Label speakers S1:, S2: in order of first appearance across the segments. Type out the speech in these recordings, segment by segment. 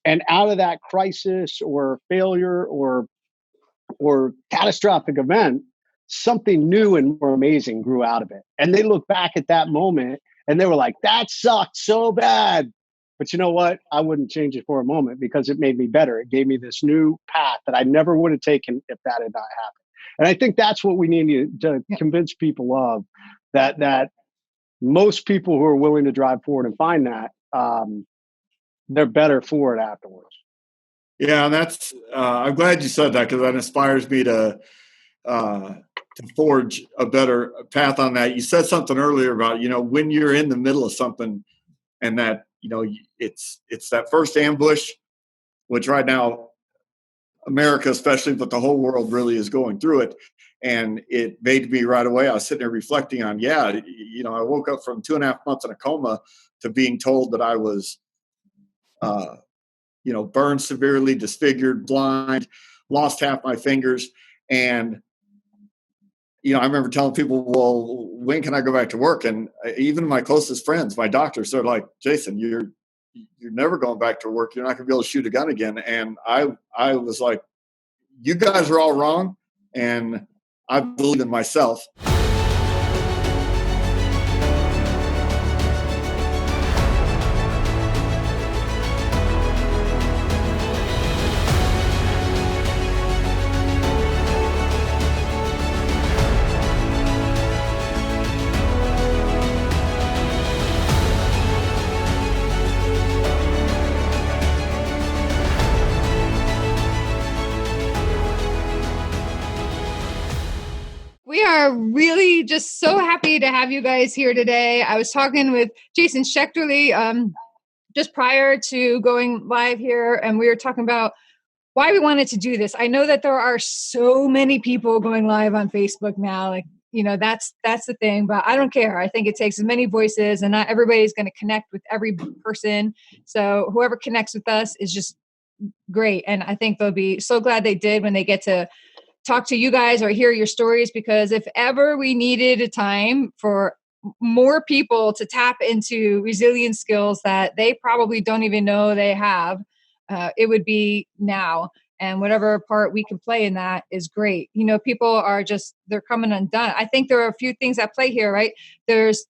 S1: And out of that crisis or failure or catastrophic event, something new and more amazing grew out of it. And they look back at that moment and they were like, that sucked so bad. But you know what? I wouldn't change it for a moment because it made me better. It gave me this new path that I never would have taken if that had not happened. And I think that's what we need to convince people of, that most people who are willing to drive forward and find that, they're better for it afterwards.
S2: Yeah, and that's I'm glad you said that, because that inspires me to forge a better path on that. You said something earlier about, when you're in the middle of something and that, it's that first ambush, which right now America especially, but the whole world really is going through it. And it made me right away, I was sitting there reflecting on, I woke up from 2.5 months in a coma to being told that I was burned severely, disfigured, blind, lost half my fingers. And, I remember telling people, well, when can I go back to work? And even my closest friends, my doctors, they're like, Jason, you're never going back to work. You're not going to be able to shoot a gun again. And I was like, you guys are all wrong. And I believe in myself.
S3: We are really just so happy to have you guys here today. I was talking with Jason Schechterle just prior to going live here, and we were talking about why we wanted to do this. I know that there are so many people going live on Facebook now. That's the thing, but I don't care. I think it takes as many voices, and not everybody's going to connect with every person. So whoever connects with us is just great. And I think they'll be so glad they did when they get to talk to you guys or hear your stories, because if ever we needed a time for more people to tap into resilience skills that they probably don't even know they have, it would be now. And whatever part we can play in that is great. People are they're coming undone. I think there are a few things at play here, right? There's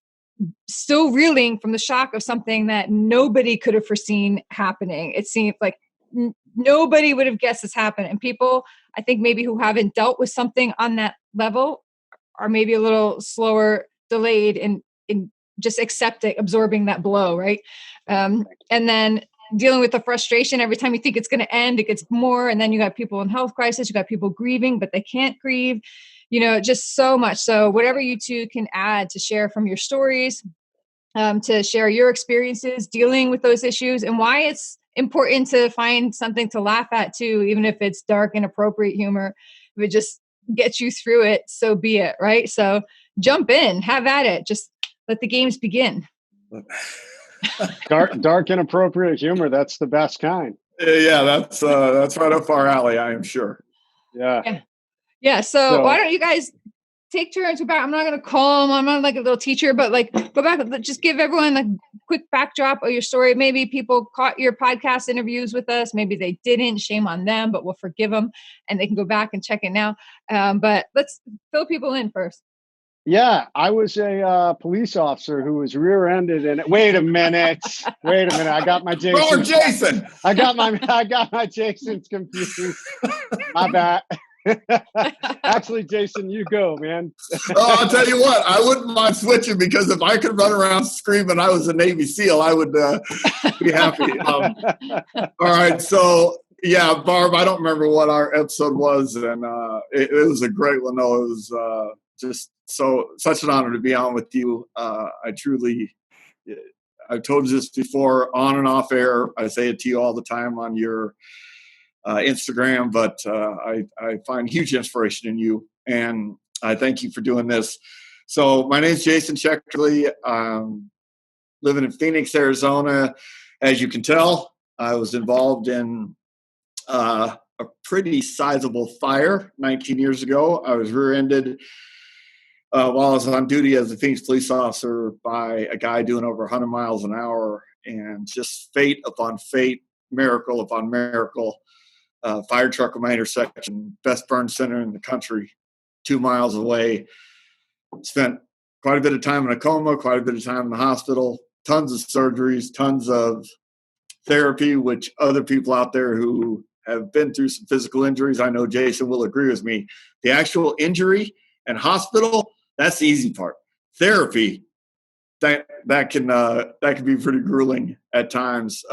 S3: still reeling from the shock of something that nobody could have foreseen happening. It seemed like nobody would have guessed this happened. And people, I think maybe who haven't dealt with something on that level are maybe a little slower, delayed in just absorbing that blow, right? And then dealing with the frustration every time you think it's going to end, it gets more. And then you got people in health crisis, you got people grieving, but they can't grieve, just so much. So whatever you two can add to share from your stories, to share your experiences dealing with those issues, and why it's important to find something to laugh at too, even if it's dark, inappropriate humor. If it just gets you through it, so be it, right? So jump in, have at it. Just let the games begin.
S1: Dark, inappropriate humor. That's the best kind.
S2: Yeah, that's right up our alley, I am sure.
S1: Yeah.
S3: So why don't you guys take turns go back? I'm not going to call them. I'm not like a little teacher, but go back, just give everyone a quick backdrop of your story. Maybe people caught your podcast interviews with us. Maybe they didn't. Shame on them, but we'll forgive them and they can go back and check it now. But let's fill people in first.
S1: Yeah, I was a police officer who was rear-ended. And wait a minute. I got my Jason.
S2: Oh, Jason.
S1: I got my Jasons confused. My bad. Actually, Jason, you go, man.
S2: I'll tell you what, I wouldn't mind switching, because if I could run around screaming I was a Navy SEAL, I would be happy. All right, so yeah, Barb, I don't remember what our episode was, and it was a great one. Though it was just such an honor to be on with you. I've told you this before, on and off air. I say it to you all the time on your Instagram, but I find huge inspiration in you, and I thank you for doing this. So my name is Jason Schechterle. Living in Phoenix, Arizona. As you can tell, I was involved in a pretty sizable fire 19 years ago. I was rear-ended while I was on duty as a Phoenix police officer by a guy doing over 100 miles an hour, and just fate upon fate miracle upon miracle. Fire truck in my intersection, best burn center in the country, 2 miles away. Spent quite a bit of time in a coma, quite a bit of time in the hospital, tons of surgeries, tons of therapy, which other people out there who have been through some physical injuries, I know Jason will agree with me. The actual injury and hospital, that's the easy part. Therapy, that can be pretty grueling at times,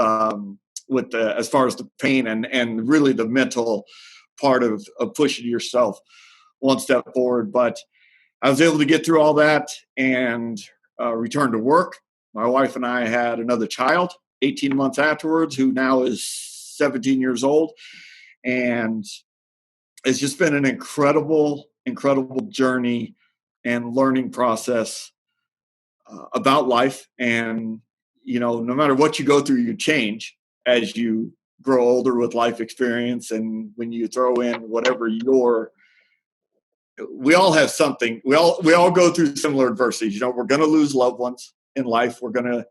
S2: with as far as the pain and really the mental part of pushing yourself one step forward. But I was able to get through all that and return to work. My wife and I had another child 18 months afterwards, who now is 17 years old. And it's just been an incredible journey and learning process about life. And, no matter what you go through, you change as you grow older with life experience. And when you throw in whatever we all have something. We all go through similar adversities. We're going to lose loved ones in life. We're going to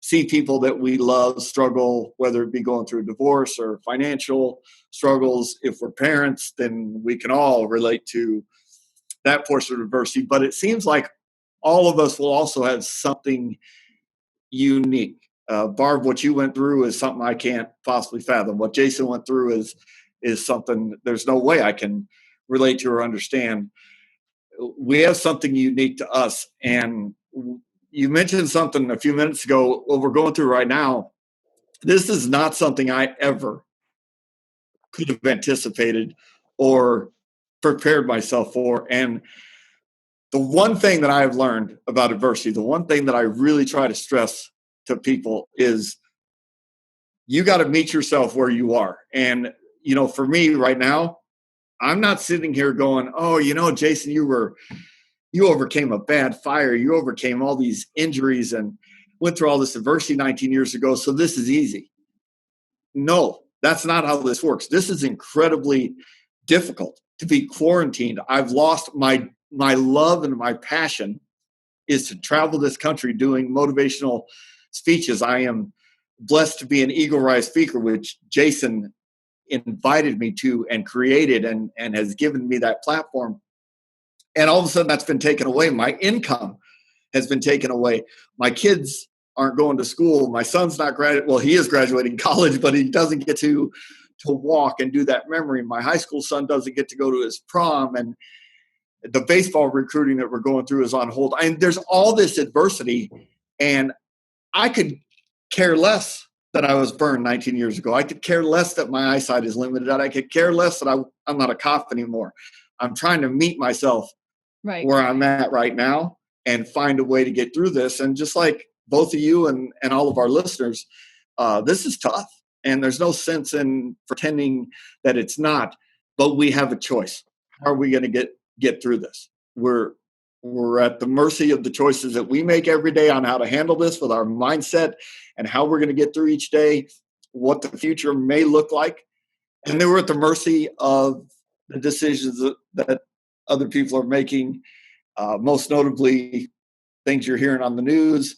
S2: see people that we love struggle, whether it be going through a divorce or financial struggles. If we're parents, then we can all relate to that portion of adversity. But it seems like all of us will also have something unique. Barb, what you went through is something I can't possibly fathom. What Jason went through is something there's no way I can relate to or understand. We have something unique to us. And you mentioned something a few minutes ago, what we're going through right now. This is not something I ever could have anticipated or prepared myself for. And the one thing that I've learned about adversity, the one thing that I really try to stress to people is you got to meet yourself where you are. And, for me right now, I'm not sitting here going, oh, Jason, you overcame a bad fire. You overcame all these injuries and went through all this adversity 19 years ago. So this is easy. No, that's not how this works. This is incredibly difficult to be quarantined. I've lost my love and my passion is to travel this country doing motivational speeches. I am blessed to be an Eagle Rise speaker, which Jason invited me to and created and has given me that platform. And all of a sudden that's been taken away. My income has been taken away. My kids aren't going to school. My son's not he is graduating college, but he doesn't get to walk and do that memory. My high school son doesn't get to go to his prom, and the baseball recruiting that we're going through is on hold. And there's all this adversity, and I could care less that I was burned 19 years ago. I could care less that my eyesight is limited. I could care less that I'm not a cop anymore. I'm trying to meet myself where I'm at right now and find a way to get through this. And just like both of you and all of our listeners, this is tough. And there's no sense in pretending that it's not, but we have a choice. How are we going to get through this? We're at the mercy of the choices that we make every day on how to handle this with our mindset and how we're going to get through each day, what the future may look like. And then we're at the mercy of the decisions that other people are making, most notably things you're hearing on the news,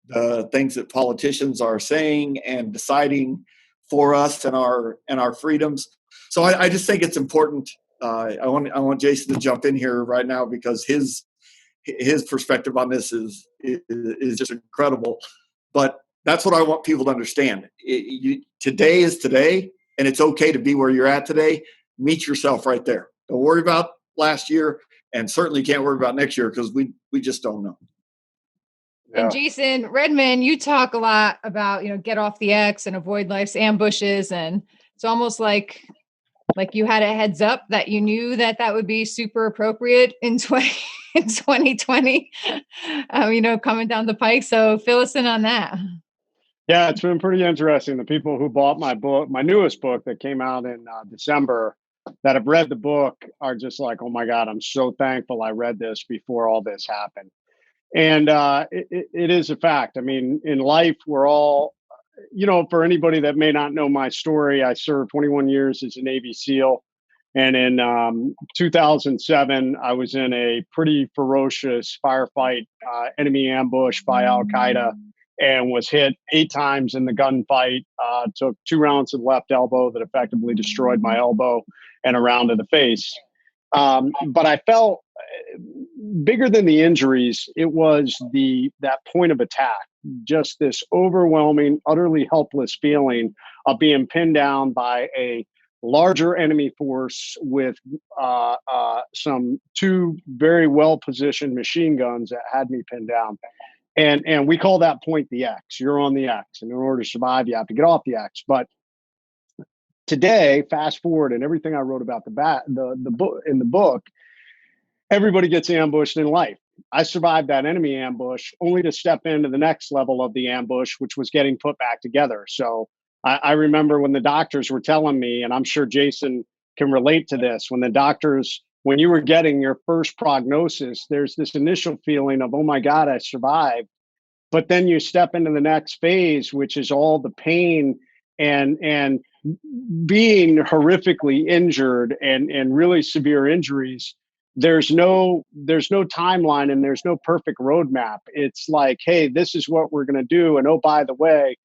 S2: the things that politicians are saying and deciding for us and our freedoms. So I just think it's important. I want Jason to jump in here right now because his perspective on this is just incredible. But that's what I want people to understand. Today is today, and it's okay to be where you're at today. Meet yourself right there. Don't worry about last year, and certainly can't worry about next year because we just don't know.
S3: Yeah. And Jason Redman, you talk a lot about, get off the X and avoid life's ambushes. And it's almost like you had a heads up that you knew that would be super appropriate in 2020, coming down the pike. So fill us in on that.
S1: Yeah, it's been pretty interesting. The people who bought my book, my newest book that came out in December, that have read the book are just like, oh my God, I'm so thankful I read this before all this happened. And it is a fact. I mean, in life, we're all, for anybody that may not know my story, I served 21 years as a Navy SEAL. And in 2007, I was in a pretty ferocious firefight, enemy ambush by Al-Qaeda and was hit 8 times in the gunfight. Took 2 rounds to the left elbow that effectively destroyed my elbow and a round to the face. But I felt bigger than the injuries. It was that point of attack, just this overwhelming, utterly helpless feeling of being pinned down by a larger enemy force with some 2 very well positioned machine guns that had me pinned down. And we call that point the X. You're on the X, and in order to survive, you have to get off the X. But today, fast forward, and everything I wrote about the book in the book, everybody gets ambushed in life. I survived that enemy ambush only to step into the next level of the ambush, which was getting put back together. So I remember when the doctors were telling me, and I'm sure Jason can relate to this, when you were getting your first prognosis, there's this initial feeling of, oh my God, I survived. But then you step into the next phase, which is all the pain and being horrifically injured and really severe injuries. There's no timeline and there's no perfect roadmap. It's like, hey, this is what we're going to do. And oh, by the way,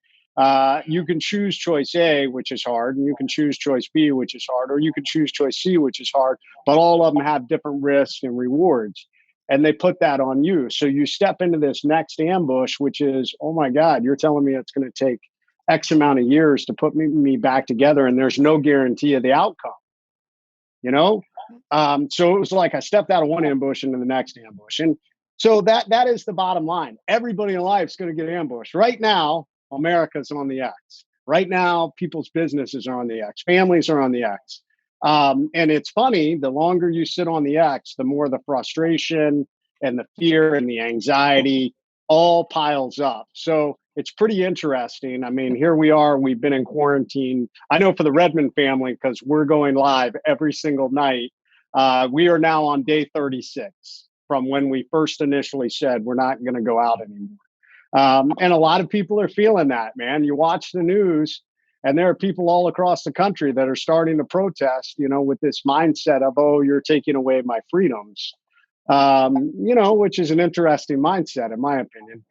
S1: you can choose choice A, which is hard, and you can choose choice B, which is hard, or you can choose choice C, which is hard, but all of them have different risks and rewards. And they put that on you. So you step into this next ambush, which is, oh my God, you're telling me it's going to take X amount of years to put me back together, and there's no guarantee of the outcome, you know? So it was like I stepped out of one ambush into the next ambush. And so that is the bottom line. Everybody in life is going to get ambushed. Right now, America's on the X. Right now, people's businesses are on the X. Families are on the X. And it's funny, the longer you sit on the X, the more the frustration and the fear and the anxiety all piles up. So it's pretty interesting. I mean, here we are, we've been in quarantine. I know for the Redman family, because we're going live every single night, we are now on day 36 from when we first initially said we're not going to go out anymore. And a lot of people are feeling that, man. You watch the news, and there are people all across the country that are starting to protest, with this mindset of, oh, you're taking away my freedoms, which is an interesting mindset, in my opinion.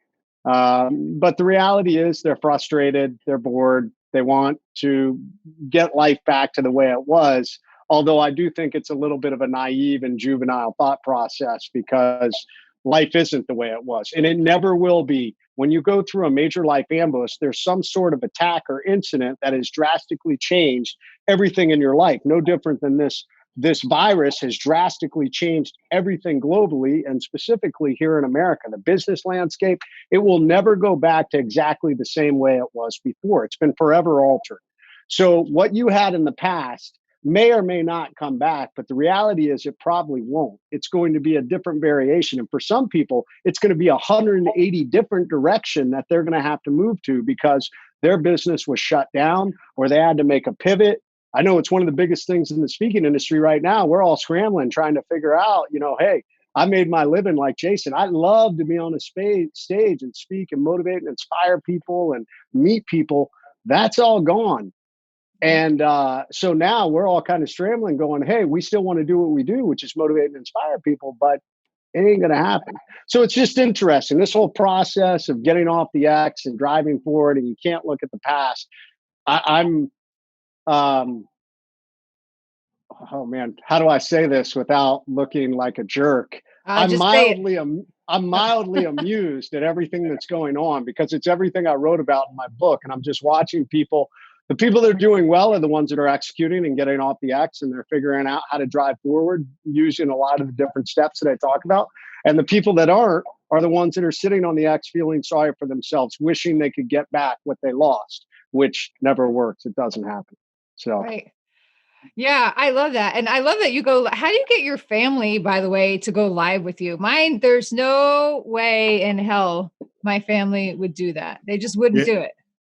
S1: But the reality is they're frustrated, they're bored, they want to get life back to the way it was. Although I do think it's a little bit of a naive and juvenile thought process, because life isn't the way it was, and it never will be. When you go through a major life ambush, there's some sort of attack or incident that has drastically changed everything in your life. No different than this virus has drastically changed everything globally, and specifically here in America, the business landscape. It will never go back to exactly the same way it was before. It's been forever altered. So what you had in the past may or may not come back, but the reality is it probably won't. It's going to be a different variation. And for some people, it's going to be 180 different direction that they're going to have to move to, because their business was shut down or they had to make a pivot. I know it's one of the biggest things in the speaking industry right now. We're all scrambling, trying to figure out, hey, I made my living like Jason. I love to be on a stage and speak and motivate and inspire people and meet people. That's all gone. And so now we're all kind of scrambling, going, hey, we still want to do what we do, which is motivate and inspire people, but it ain't going to happen. So it's just interesting, this whole process of getting off the X and driving forward, and you can't look at the past. I'm oh man, how do I say this without looking like a jerk? I'm mildly amused at everything that's going on, because it's everything I wrote about in my book. And I'm just watching people. The people that are doing well are the ones that are executing and getting off the X, and they're figuring out how to drive forward using a lot of the different steps that I talk about. And the people that aren't are the ones that are sitting on the X feeling sorry for themselves, wishing they could get back what they lost, which never works. It doesn't happen. So.
S3: Right. Yeah, I love that. And I love that you go, how do you get your family, by the way, to go live with you? Mine, there's no way in hell my family would do that. They just wouldn't do it.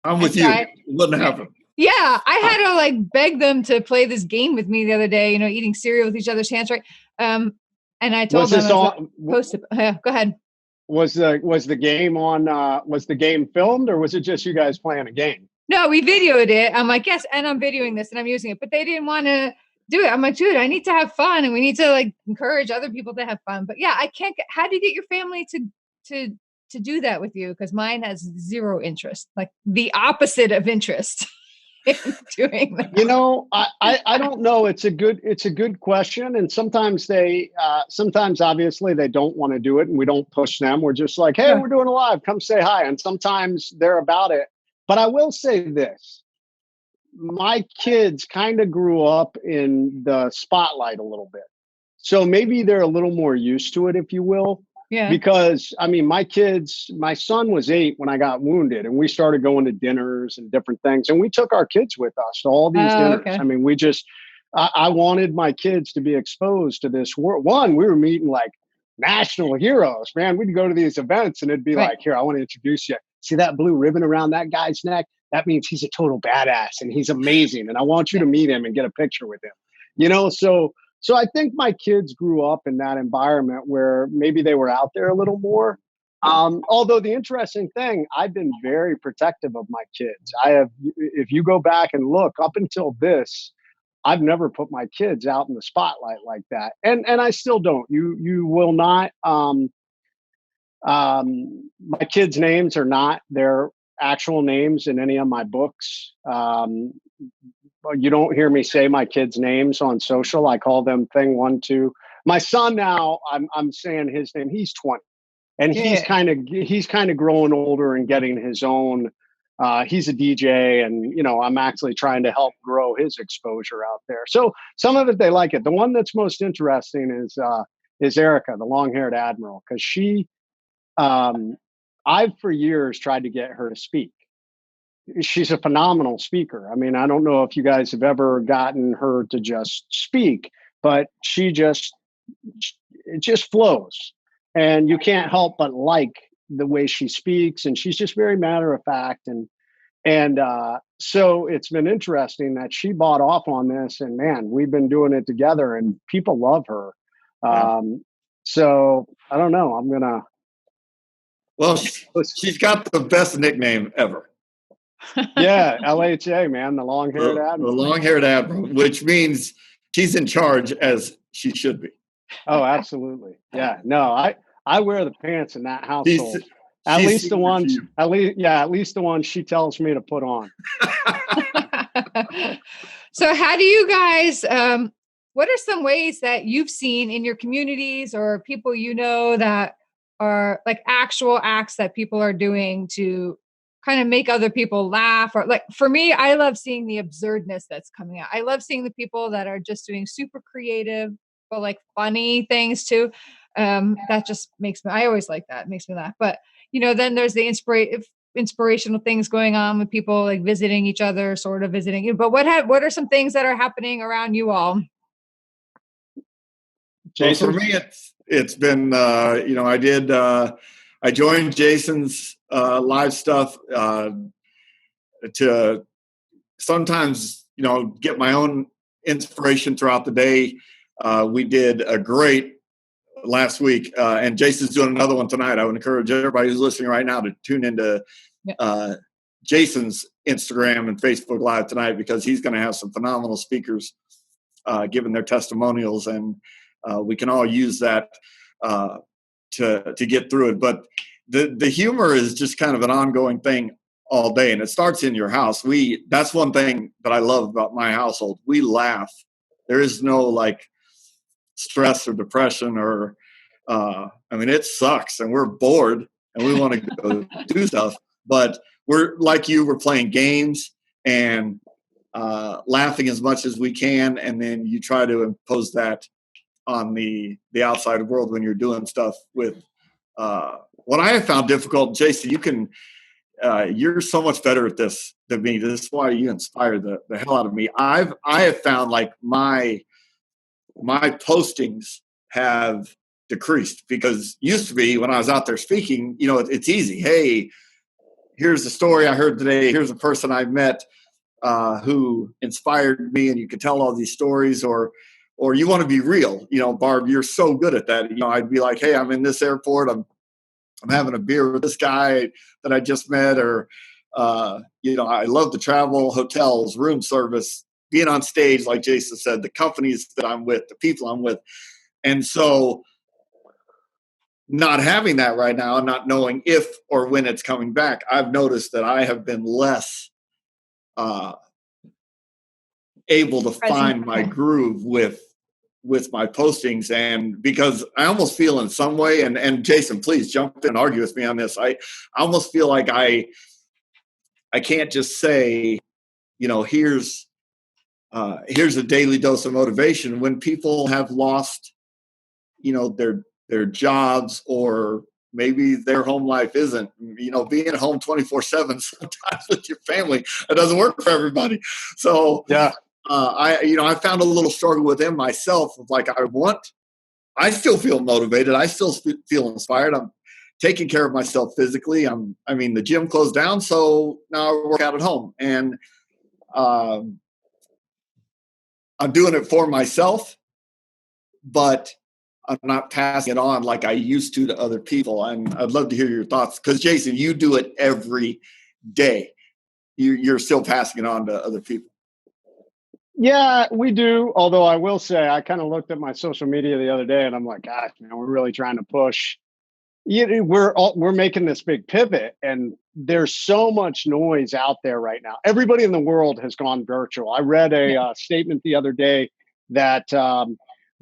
S2: I'm with you. It wouldn't happen.
S3: Yeah, I had to beg them to play this game with me the other day, eating cereal with each other's hands, right? And I told them, post it. Go ahead.
S1: Was the game on, was the game filmed, or was it just you guys playing a game?
S3: No, we videoed it. I'm like, yes, and I'm videoing this and I'm using it, but they didn't want to do it. I'm like, dude, I need to have fun, and we need to encourage other people to have fun. But yeah, I can't. How do you get your family to to do that with you, because mine has zero interest, like the opposite of interest in doing that.
S1: You know, I don't know. It's a good question. And sometimes sometimes obviously they don't want to do it and we don't push them. We're just like, hey, we're doing a live, come say hi. And sometimes they're about it. But I will say this. My kids kind of grew up in the spotlight a little bit. So maybe they're a little more used to it, if you will.
S3: Yeah.
S1: Because I mean, my son was 8 when I got wounded, and we started going to dinners and different things. And we took our kids with us to all these dinners.
S3: Okay.
S1: I mean, I wanted my kids to be exposed to this world. One, we were meeting like national heroes, man. We'd go to these events and it'd be like, here, I want to introduce you. See that blue ribbon around that guy's neck? That means he's a total badass and he's amazing. And I want you to meet him and get a picture with him. You know, so I think my kids grew up in that environment where maybe they were out there a little more. Although the interesting thing, I've been very protective of my kids. If you go back and look up until this, I've never put my kids out in the spotlight like that. And I still don't. You will not. My kids' names are not their actual names in any of my books. You don't hear me say my kids' names on social. I call them thing 1, 2. My son now, I'm saying his name. He's 20, and he's kind of growing older and getting his own. He's a DJ, and I'm actually trying to help grow his exposure out there. So some of it they like it. The one that's most interesting is Erica, the long-haired admiral, because she. I've for years tried to get her to speak. She's a phenomenal speaker. I mean, I don't know if you guys have ever gotten her to just speak, but it just flows. And you can't help but like the way she speaks. And she's just very matter of fact. And so it's been interesting that she bought off on this. And man, we've been doing it together and people love her. So I don't know.
S2: Well, she's got the best nickname ever.
S1: Yeah, LHA, man, the long-haired admiral.
S2: The long-haired admiral, which means she's in charge, as she should be.
S1: Oh, absolutely. Yeah, no, I wear the pants in that household. At least the ones she tells me to put on.
S3: So how do you guys, what are some ways that you've seen in your communities or people that are like actual acts that people are doing to kind of make other people laugh? Or like, for me, I love seeing the absurdness that's coming out. I love seeing the people that are just doing super creative, but like funny things too. That just makes me, I always like that. It makes me laugh. But, then there's the inspirational things going on with people like visiting each other, sort of visiting you. But what are some things that are happening around you all?
S1: Jason?
S2: Well, for me, it's been, I joined Jason's live stuff to sometimes, get my own inspiration throughout the day. We did a great last week, and Jason's doing another one tonight. I would encourage everybody who's listening right now to tune into Jason's Instagram and Facebook Live tonight, because he's going to have some phenomenal speakers giving their testimonials, and we can all use that to get through it. But the humor is just kind of an ongoing thing all day, and it starts in your house. That's one thing that I love about my household. We laugh. There is no like stress or depression or it sucks and we're bored and we want to go do stuff, but we're like we're playing games and laughing as much as we can, and then you try to impose that on the outside world when you're doing stuff with what I have found difficult. Jason, you're so much better at this than me. This is why you inspire the hell out of me. I have found like my postings have decreased, because used to be when I was out there speaking, it's easy. Hey, here's the story I heard today. Here's a person I met who inspired me, and you could tell all these stories, or you want to be real. Barb, you're so good at that. I'd be like, hey, I'm in this airport. I'm having a beer with this guy that I just met, or I love to travel, hotels, room service, being on stage, like Jason said, the companies that I'm with, the people I'm with. And so not having that right now and not knowing if or when it's coming back, I've noticed that I have been less able to find my groove with my postings. And because I almost feel in some way, and Jason, please jump in and argue with me on this. I almost feel like I can't just say, here's a daily dose of motivation when people have lost, their jobs, or maybe their home life isn't, being at home 24/7 sometimes with your family, it doesn't work for everybody. So
S1: yeah,
S2: I found a little struggle within myself of like, I still feel motivated. I still feel inspired. I'm taking care of myself physically. The gym closed down, so now I work out at home, and I'm doing it for myself, but I'm not passing it on like I used to other people. And I'd love to hear your thoughts, because Jason, you do it every day. You're still passing it on to other people.
S1: Yeah, we do. Although I will say, I kind of looked at my social media the other day, and I'm like, gosh, man, we're really trying to push. We're making this big pivot, and there's so much noise out there right now. Everybody in the world has gone virtual. I read a statement the other day that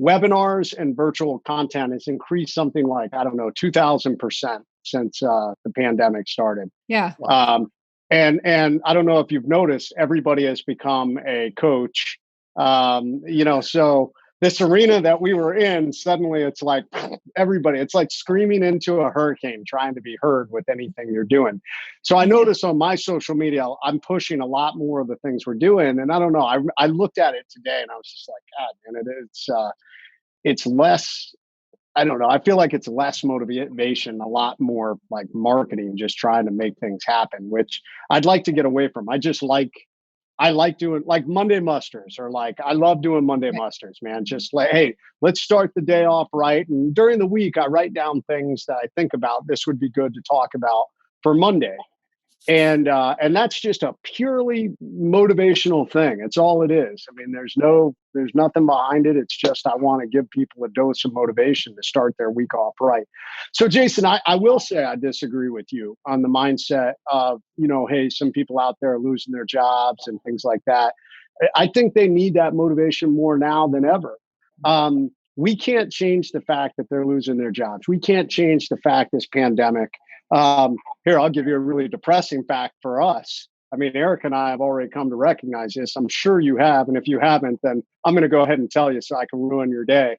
S1: webinars and virtual content has increased something like, 2,000% since the pandemic started.
S3: Yeah.
S1: And I don't know if you've noticed, everybody has become a coach. So this arena that we were in, suddenly it's like everybody, it's like screaming into a hurricane, trying to be heard with anything you're doing. So I noticed on my social media, I'm pushing a lot more of the things we're doing. And I don't know, I looked at it today and I was just like, God, man, it's less, I don't know. I feel like it's less motivation, a lot more like marketing, just trying to make things happen, which I'd like to get away from. I like doing like Monday musters, or like, I love doing Monday musters, man. Just like, hey, let's start the day off right. And during the week, I write down things that I think about. This would be good to talk about for Monday. And that's just a purely motivational thing. It's all it is. I mean, there's nothing behind it. It's just, I want to give people a dose of motivation to start their week off right. So Jason, I will say I disagree with you on the mindset of, hey, some people out there are losing their jobs and things like that. I think they need that motivation more now than ever. We can't change the fact that they're losing their jobs. We can't change the fact this pandemic. Here, I'll give you a really depressing fact for us. I mean, Eric and I have already come to recognize this. I'm sure you have. And if you haven't, then I'm going to go ahead and tell you so I can ruin your day.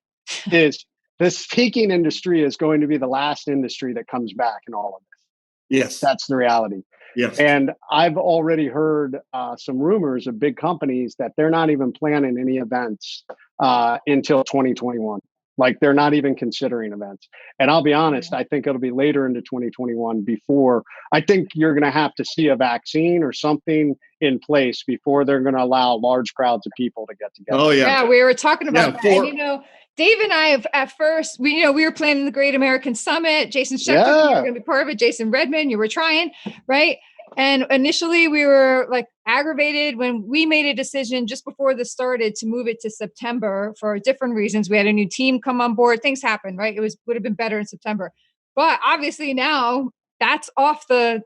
S1: Is the speaking industry is going to be the last industry that comes back in all of this.
S2: Yes.
S1: That's the reality.
S2: Yes.
S1: And I've already heard some rumors of big companies that they're not even planning any events until 2021. Like, they're not even considering events. And I'll be honest, I think it'll be later into 2021 before, I think you're going to have to see a vaccine or something in place before they're going to allow large crowds of people to get together.
S2: Oh, yeah.
S3: Yeah, we were talking about that. And, Dave and I have at first, we were planning the Great American Summit. Jason Schechterle, you were going to be part of it. Jason Redman, you were trying, right? And initially we were like aggravated when we made a decision just before this started to move it to September for different reasons. We had a new team come on board. Things happened, right? Would have been better in September. But obviously now that's off the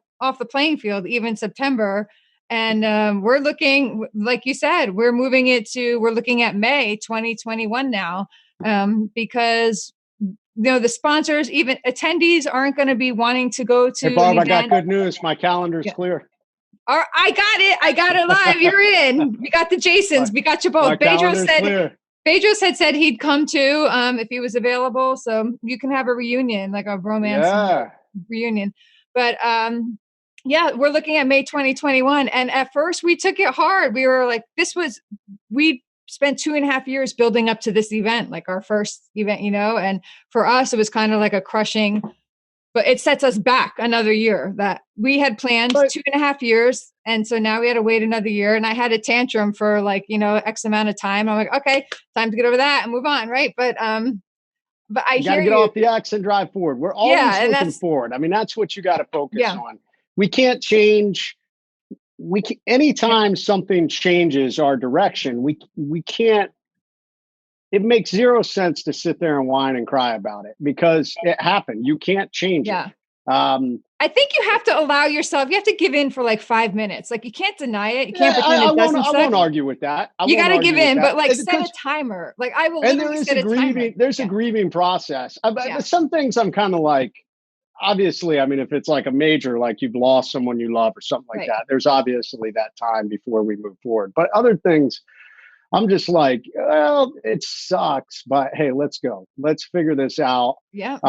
S3: playing field, even September. And we're looking, like you said, we're looking at May 2021 now, because the sponsors, even attendees, aren't going to be wanting to go to.
S1: Hey, Barb, I got good news. My calendar's clear.
S3: I got it live. You're in. We got the Jasons. We got you both. Bedros had said he'd come too, if he was available. So you can have a reunion, like a romance reunion. But we're looking at May 2021. And at first we took it hard. We were like, we spent 2.5 years building up to this event, like our first event, and for us, it was kind of like a crushing, but it sets us back another year that we had planned 2.5 years. And so now we had to wait another year. And I had a tantrum for X amount of time. I'm like, okay, time to get over that and move on. Right. But I
S1: gotta get off the X and drive forward. We're always looking forward. I mean, that's what you got to focus on. We can't change. Anytime something changes our direction, we can't it makes zero sense to sit there and whine and cry about it because it happened. You can't change
S3: Yeah.
S1: it.
S3: I think you have to allow yourself, you have to give in for like 5 minutes. Like you can't deny it. You can't pretend it doesn't suck.
S1: I won't argue with that.
S3: You got to give in, but like set a timer. Like I will literally set a timer.
S1: There's a grieving process. Some things I'm kind of like, obviously, I mean, if it's like a major, like you've lost someone you love or something like that, there's obviously that time before we move forward. But other things, I'm just like, well, it sucks, but hey, let's go. Let's figure this out.
S3: Yeah.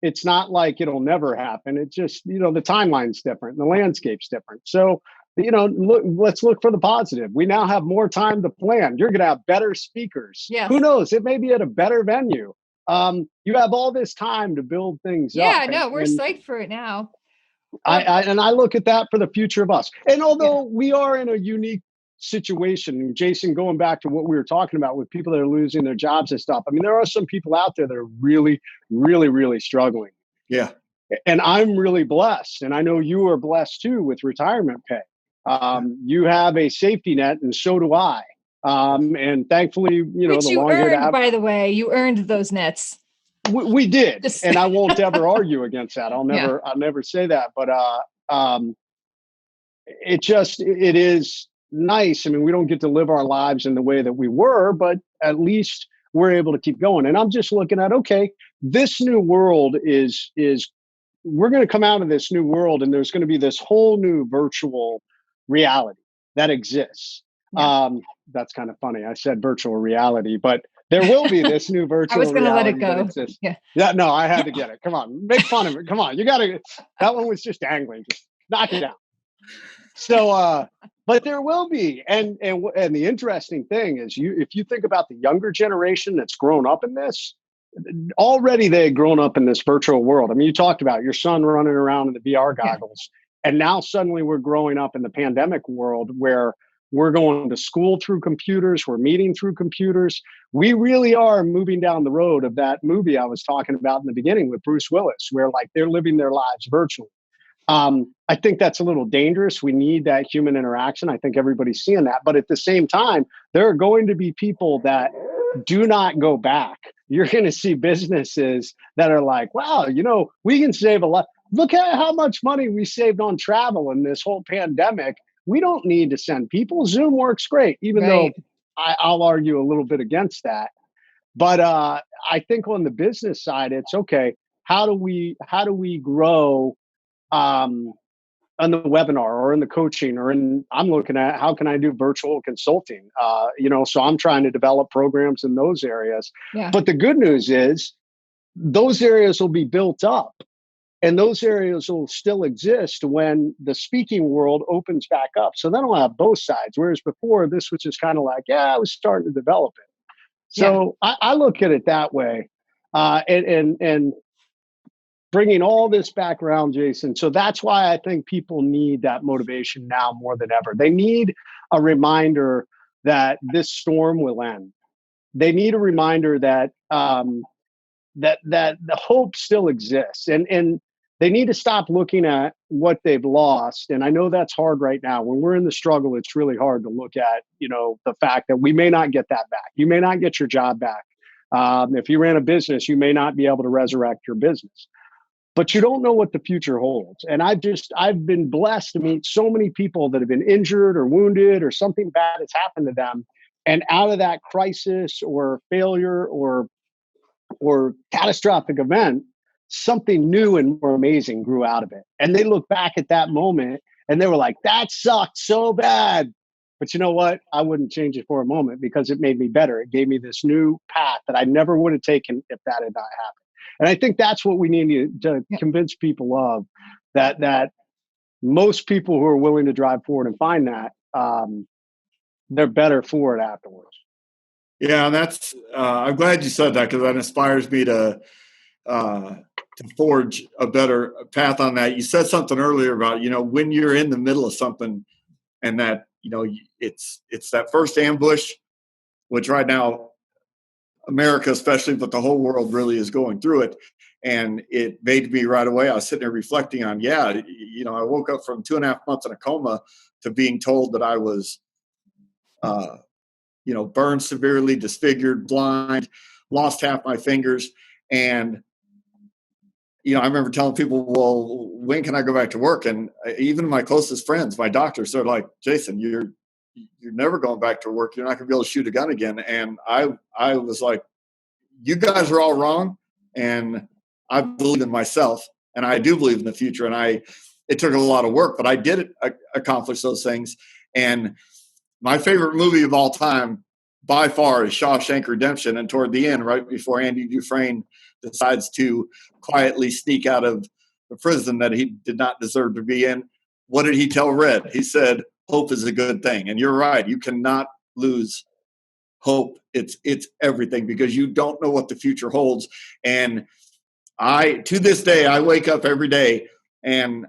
S1: It's not like it'll never happen. It's just, the timeline's different. The landscape's different. So, let's look for the positive. We now have more time to plan. You're going to have better speakers.
S3: Yes.
S1: Who knows? It may be at a better venue. You have all this time to build things up.
S3: Yeah, no, we're psyched for it now.
S1: I look at that for the future of us. And although we are in a unique situation, Jason, going back to what we were talking about with people that are losing their jobs and stuff. I mean, there are some people out there that are really, really, really struggling.
S2: Yeah.
S1: And I'm really blessed. And I know you are blessed too with retirement pay. You have a safety net, and so do I. And thankfully,
S3: Which you earned, by the way, you earned those nets.
S1: We did, and I won't ever argue against that. I'll never say that. But it is nice. I mean, we don't get to live our lives in the way that we were, but at least we're able to keep going. And I'm just looking at, okay, this new world is we're going to come out of this new world, and there's going to be this whole new virtual reality that exists. Yeah. That's kind of funny. I said virtual reality, but there will be this new virtual reality. I was going to let it go. Yeah, no, I had to get it. Come on, make fun of it. Come on, you got to. That one was just angling. Just knock it out. So, but there will be, and the interesting thing is, if you think about the younger generation that's grown up in this, already they had grown up in this virtual world. I mean, you talked about your son running around in the VR goggles, and now suddenly we're growing up in the pandemic world where we're going to school through computers, we're meeting through computers. We really are moving down the road of that movie I was talking about in the beginning with Bruce Willis, where like they're living their lives virtually. I think that's a little dangerous. We need that human interaction. I think everybody's seeing that. But at the same time, there are going to be people that do not go back. You're going to see businesses that are like, wow, we can save a lot. Look at how much money we saved on travel in this whole pandemic. We don't need to send people. Zoom works great, even though I'll argue a little bit against that. But I think on the business side, it's okay. How do we grow on the webinar or in the coaching I'm looking at how can I do virtual consulting? So I'm trying to develop programs in those areas. Yeah. But the good news is those areas will be built up. And those areas will still exist when the speaking world opens back up. So then we'll have both sides. Whereas before, this was just kind of like, I was starting to develop it. So I look at it that way. And bringing all this back around, Jason. So that's why I think people need that motivation now more than ever. They need a reminder that this storm will end. They need a reminder that that the hope still exists. And they need to stop looking at what they've lost. And I know that's hard right now. When we're in the struggle, it's really hard to look at, the fact that we may not get that back. You may not get your job back. If you ran a business, you may not be able to resurrect your business. But you don't know what the future holds. And I've been blessed to meet so many people that have been injured or wounded or something bad has happened to them. And out of that crisis or failure or catastrophic event, something new and more amazing grew out of it. And they look back at that moment and they were like, that sucked so bad. But you know what? I wouldn't change it for a moment because it made me better. It gave me this new path that I never would have taken if that had not happened. And I think that's what we need to convince people of, that most people who are willing to drive forward and find that, they're better for it afterwards.
S2: Yeah, and that's I'm glad you said that because that inspires me to forge a better path on that. You said something earlier about, when you're in the middle of something and that, it's that first ambush, which right now, America especially, but the whole world really is going through it. And it made me right away, I was sitting there reflecting on, I woke up from 2.5 months in a coma to being told that I was burned severely, disfigured, blind, lost half my fingers. And, I remember telling people, well, when can I go back to work? And even my closest friends, my doctors, they're like, Jason, you're never going back to work. You're not going to be able to shoot a gun again. And I was like, you guys are all wrong. And I believe in myself, and I do believe in the future. And it took a lot of work, but I did accomplish those things. And my favorite movie of all time by far is Shawshank Redemption. And toward the end, right before Andy Dufresne decides to quietly sneak out of the prison that he did not deserve to be in, what did he tell Red? He said, hope is a good thing. And you're right. You cannot lose hope. It's everything, because you don't know what the future holds. And to this day, I wake up every day and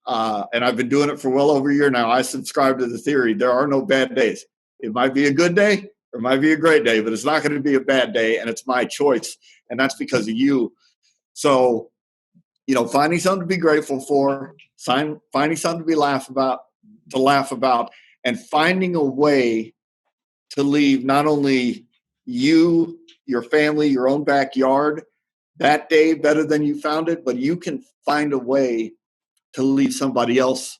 S2: I've been doing it for well over a year now. I subscribe to the theory there are no bad days. It might be a good day or it might be a great day, but it's not going to be a bad day, and it's my choice, and that's because of you. So, finding something to be grateful for, finding something to laugh about, and finding a way to leave not only you, your family, your own backyard that day better than you found it, but you can find a way to leave somebody else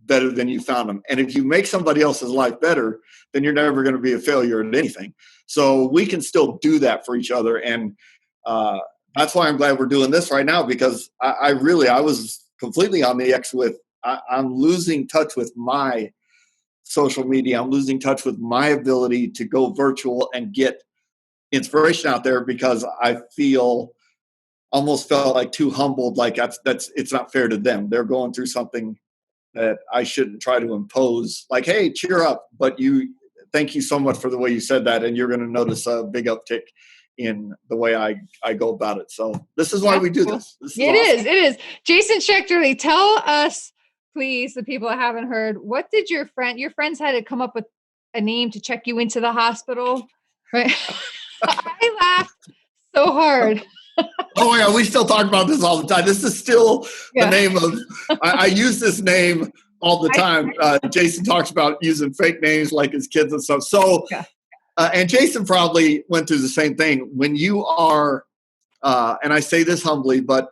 S2: better than you found them. And if you make somebody else's life better, then you're never going to be a failure at anything. So we can still do that for each other. And that's why I'm glad we're doing this right now, because I was completely on the X with, I'm losing touch with my social media. I'm losing touch with my ability to go virtual and get inspiration out there, because I almost felt like too humbled. Like it's not fair to them. They're going through something that I shouldn't try to impose. Like, hey, cheer up. But thank you so much for the way you said that. And you're going to notice a big uptick in the way I go about it. So this is why we do this.
S3: It is. Jason Schechterle, tell us, please, the people that haven't heard, what did your friends had to come up with a name to check you into the hospital, right? I laughed so hard.
S2: Oh yeah, we still talk about this all the time. This is still the name of, I use this name all the time. Jason talks about using fake names like his kids and stuff. So, and Jason probably went through the same thing. When you are, and I say this humbly, but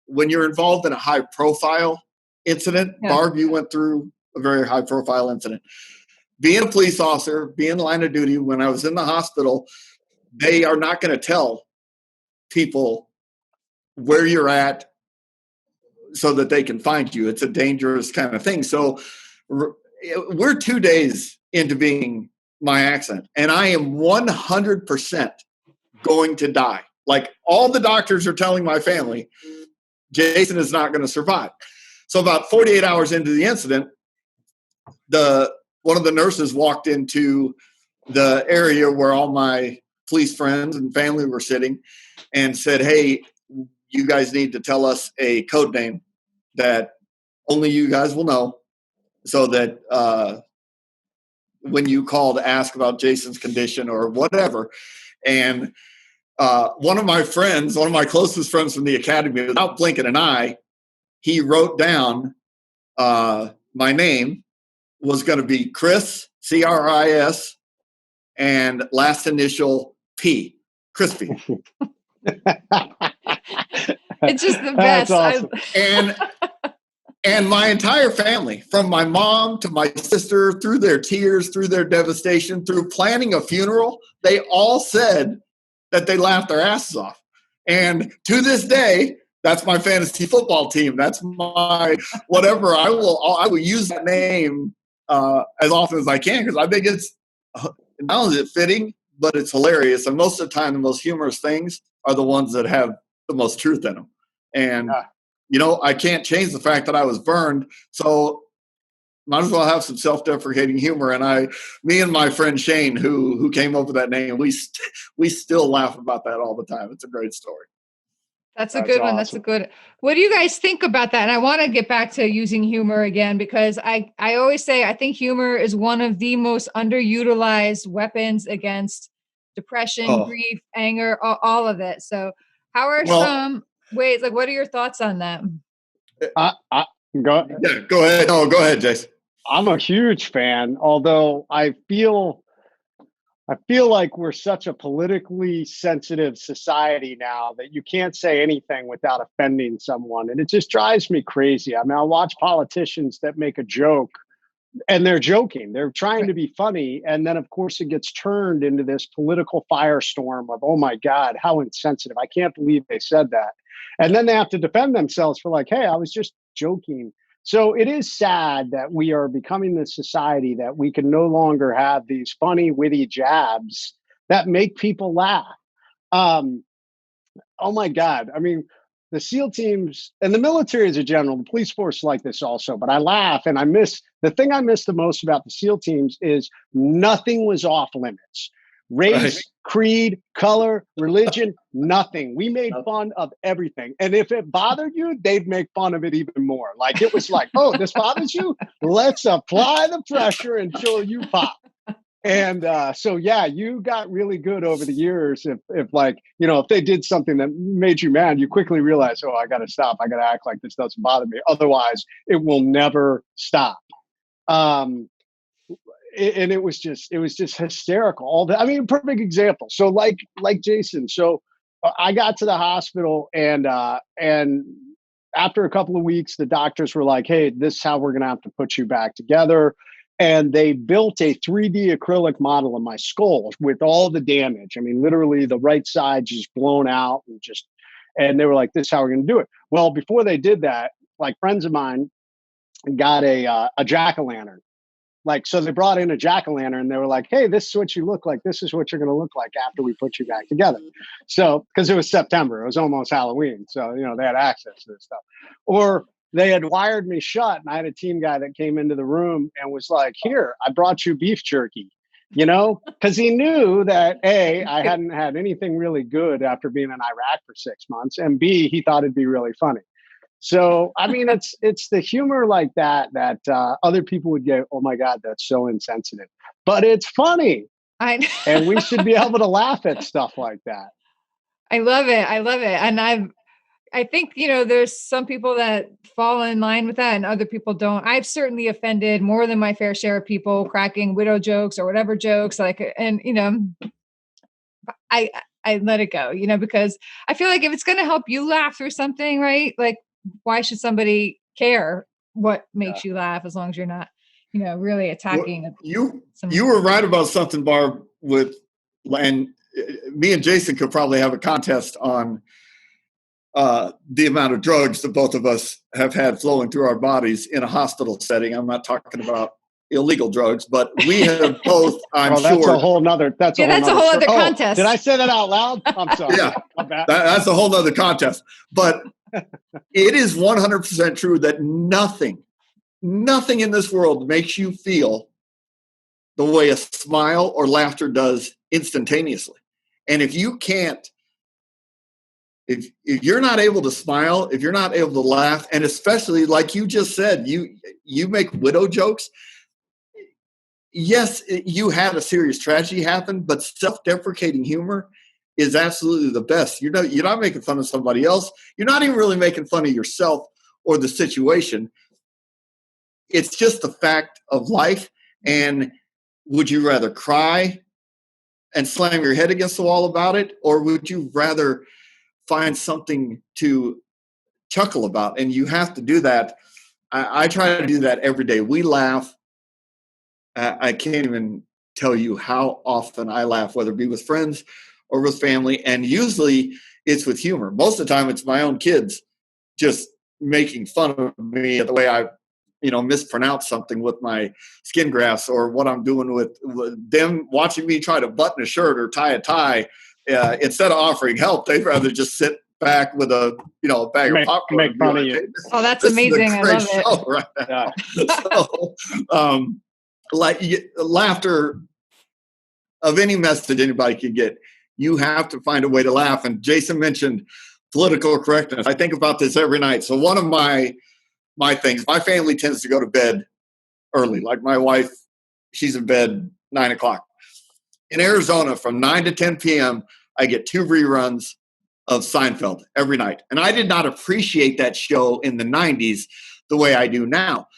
S2: when you're involved in a high profile incident, Barb, you went through a very high profile incident. Being a police officer, being in line of duty, when I was in the hospital, they are not going to tell people where you're at so that they can find you. It's a dangerous kind of thing. So we're 2 days into being my accident, and I am 100% going to die. Like, all the doctors are telling my family, Jason is not going to survive. So about 48 hours into the incident, one of the nurses walked into the area where all my police friends and family were sitting and said, hey, you guys need to tell us a code name that only you guys will know, so that when you call to ask about Jason's condition or whatever. And one of my closest friends from the academy, without blinking an eye, he wrote down my name was going to be Chris, C-R-I-S, and last initial P, Crispy.
S3: It's just the best.
S1: That's awesome.
S2: And my entire family, from my mom to my sister, through their tears, through their devastation, through planning a funeral, they all said that they laughed their asses off. And to this day, that's my fantasy football team. That's my whatever. I will use that name as often as I can, because I think it's not only is it fitting, but it's hilarious. And most of the time, the most humorous things are the ones that have the most truth in them. And I can't change the fact that I was burned, so might as well have some self-deprecating humor. And me and my friend Shane, who came up with that name, we still laugh about that all the time. It's a great story.
S3: That's a good one. That's a good. What do you guys think about that? And I want to get back to using humor again, because I always say I think humor is one of the most underutilized weapons against depression, grief, anger, all of it. So how are some ways, like, what are your thoughts on that?
S1: Go
S2: ahead. Oh, go ahead, Jason.
S1: I'm a huge fan, although I feel like we're such a politically sensitive society now that you can't say anything without offending someone. And it just drives me crazy. I mean, I watch politicians that make a joke and they're joking. They're trying to be funny. And then, of course, it gets turned into this political firestorm of, oh my God, how insensitive. I can't believe they said that. And then they have to defend themselves for like, hey, I was just joking. So it is sad that we are becoming this society that we can no longer have these funny, witty jabs that make people laugh. Um, oh my God. I mean, the SEAL teams and the military as a general, the police force like this also, but I laugh and I miss the thing I miss the most about the SEAL teams is nothing was off limits. Race, right. Creed, color, religion, nothing. We made fun of everything. And if it bothered you, they'd make fun of it even more. Like it was like, oh, this bothers you? Let's apply the pressure until you pop. And so, yeah, you got really good over the years. If like, you know, if they did something that made you mad, you quickly realize, oh, I got to stop. I got to act like this doesn't bother me. Otherwise, it will never stop. And it was just hysterical. All that. I mean, perfect example. So like Jason. So I got to the hospital and after a couple of weeks, the doctors were like, hey, this is how we're going to have to put you back together. And they built a 3D acrylic model of my skull with all the damage. I mean, literally the right side just blown out and they were like, this is how we're going to do it. Well, before they did that, like friends of mine got a jack-o'-lantern. Like, so they brought in a jack-o'-lantern and they were like, hey, this is what you look like. This is what you're going to look like after we put you back together. So, because it was September, it was almost Halloween. So, you know, they had access to this stuff. Or they had wired me shut and I had a team guy that came into the room and was like, here, I brought you beef jerky, you know, because he knew that A, I hadn't had anything really good after being in Iraq for 6 months. And B, he thought it'd be really funny. So, I mean, it's the humor like that other people would go, oh my God, that's so insensitive, but it's funny. And we should be able to laugh at stuff like that.
S3: I love it. I love it. And I think, you know, there's some people that fall in line with that and other people don't. I've certainly offended more than my fair share of people cracking widow jokes or whatever jokes and, you know, I let it go, you know, because I feel like if it's going to help you laugh through something, right? Like, why should somebody care what makes you laugh as long as you're not, you know, really attacking?
S2: Well, you were right about something, Barb, and me and Jason could probably have a contest on the amount of drugs that both of us have had flowing through our bodies in a hospital setting. I'm not talking about illegal drugs, but we have both, I'm sure.
S1: That's a whole nother
S3: contest.
S1: Did I say that out loud? I'm sorry.
S2: Yeah, that's a whole nother contest. But it is 100% true that nothing in this world makes you feel the way a smile or laughter does instantaneously. And if you can't, if you're not able to smile, if you're not able to laugh, and especially like you just said, you make widow jokes. Yes, you had a serious tragedy happen, but self-deprecating humor is absolutely the best. You're not making fun of somebody else. You're not even really making fun of yourself or the situation. It's just the fact of life. And would you rather cry and slam your head against the wall about it? Or would you rather find something to chuckle about? And you have to do that. I try to do that every day. We laugh. I can't even tell you how often I laugh, whether it be with friends or with family. And usually it's with humor. Most of the time it's my own kids just making fun of me at the way I, mispronounce something with my skin grafts, or what I'm doing with them watching me try to button a shirt or tie a tie. Instead of offering help, they'd rather just sit back with a bag of popcorn.
S1: Make fun of you.
S3: Oh, that's amazing. I love it.
S2: Right now. So, laughter of any message anybody can get, you have to find a way to laugh. And Jason mentioned political correctness. I think about this every night. So one of my things, my family tends to go to bed early. Like my wife, she's in bed 9 o'clock. In Arizona, from 9 to 10 p.m., I get 2 reruns of Seinfeld every night. And I did not appreciate that show in the 90s the way I do now.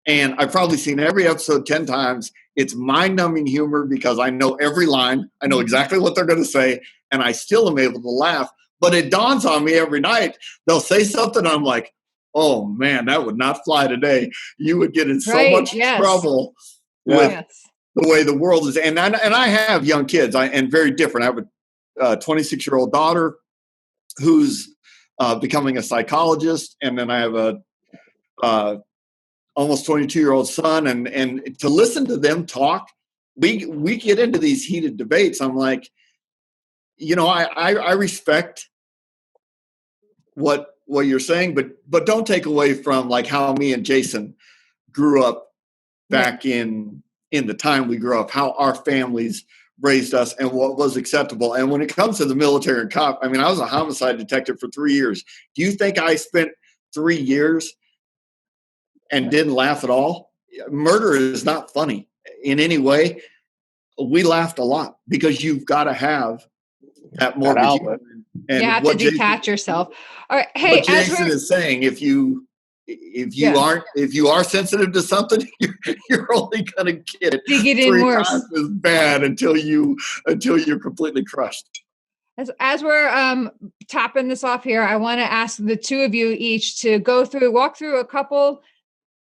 S2: And I've probably seen every episode 10 times. It's mind-numbing humor because I know every line. I know exactly what they're going to say, and I still am able to laugh. But it dawns on me every night. They'll say something, I'm like, oh, man, that would not fly today. You would get in so much trouble with the way the world is. And I have young kids, and very different. I have a 26-year-old daughter who's becoming a psychologist, and then I have a almost 22-year-old son, and to listen to them talk, we get into these heated debates. I'm like, I respect what you're saying, but don't take away from like how me and Jason grew up back in the time we grew up, how our families raised us and what was acceptable. And when it comes to the military and cop, I mean, I was a homicide detective for 3 years. Do you think I spent 3 years and didn't laugh at all? Murder is not funny in any way. We laughed a lot because you've got to have that morbid humor.
S3: And you have to detach yourself. All right. Hey,
S2: what Jason is saying, if you are sensitive to something, you're only going to get it 3 times as bad until you're completely crushed.
S3: As we're topping this off here, I want to ask the two of you each to walk through a couple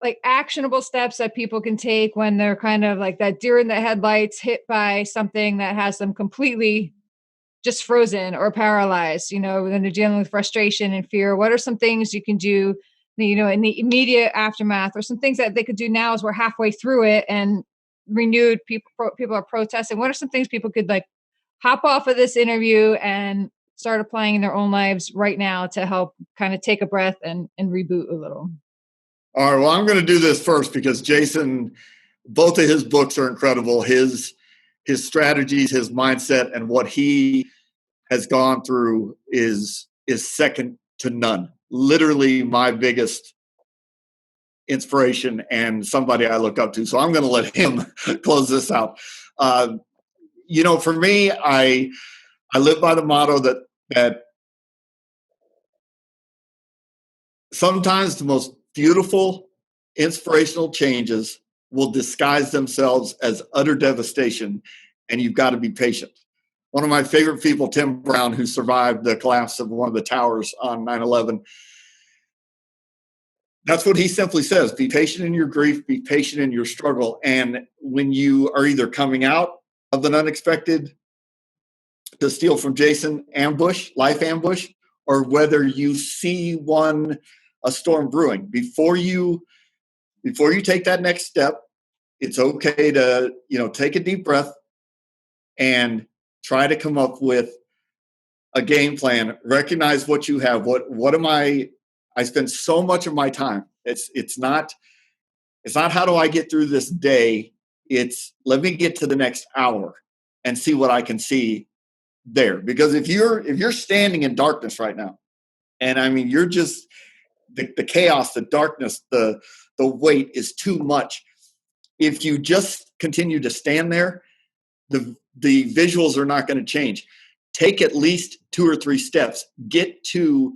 S3: like actionable steps that people can take when they're kind of like that deer in the headlights, hit by something that has them completely just frozen or paralyzed, when they're dealing with frustration and fear. What are some things you can do, in the immediate aftermath, or some things that they could do now as we're halfway through it and renewed people are protesting? What are some things people could like hop off of this interview and start applying in their own lives right now to help kind of take a breath and reboot a little?
S2: All right. Well, I'm going to do this first because Jason, both of his books are incredible. His strategies, his mindset, and what he has gone through is second to none. Literally my biggest inspiration and somebody I look up to. So I'm going to let him close this out. For me, I live by the motto that sometimes the most beautiful, inspirational changes will disguise themselves as utter devastation, and you've got to be patient. One of my favorite people, Tim Brown, who survived the collapse of one of the towers on 9/11, that's what he simply says: be patient in your grief, be patient in your struggle. And when you are either coming out of an unexpected, to steal from Jason, life ambush, or whether you see a storm brewing, before you take that next step, it's okay to, take a deep breath and try to come up with a game plan. Recognize what you have. What am I spend so much of my time. It's not how do I get through this day? It's let me get to the next hour and see what I can see there. Because if you're standing in darkness right now, and I mean you're just the chaos, the darkness, the weight is too much. If you just continue to stand there, the visuals are not going to change. Take at least 2 or 3 steps, get to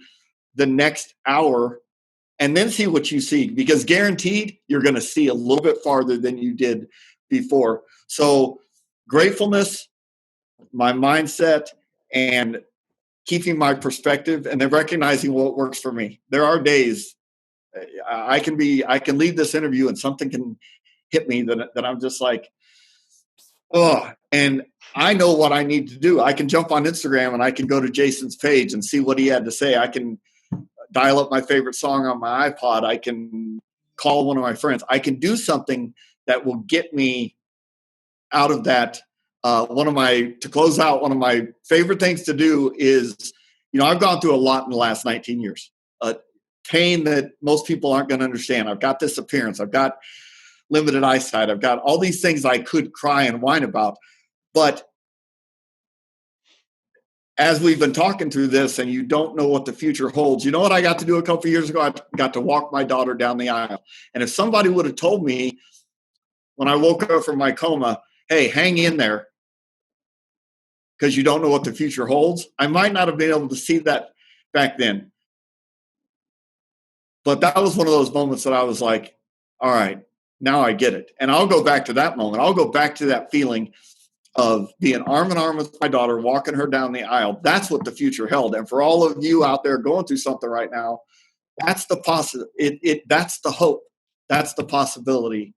S2: the next hour, and then see what you see, because guaranteed you're going to see a little bit farther than you did before. So gratefulness, my mindset, and keeping my perspective, and then recognizing what works for me. There are days I can leave this interview and something can hit me that I'm just like, oh, and I know what I need to do. I can jump on Instagram and I can go to Jason's page and see what he had to say. I can dial up my favorite song on my iPod. I can call one of my friends. I can do something that will get me out of that. To close out, one of my favorite things to do is, I've gone through a lot in the last 19 years. Pain that most people aren't going to understand. I've got this appearance. I've got limited eyesight. I've got all these things I could cry and whine about. But as we've been talking through this and you don't know what the future holds, you know what I got to do a couple of years ago? I got to walk my daughter down the aisle. And if somebody would have told me when I woke up from my coma, hey, hang in there because you don't know what the future holds, I might not have been able to see that back then. But that was one of those moments that I was like, all right, now I get it. And I'll go back to that moment. I'll go back to that feeling of being arm in arm with my daughter, walking her down the aisle. That's what the future held. And for all of you out there going through something right now, that's the that's the hope. That's the possibility,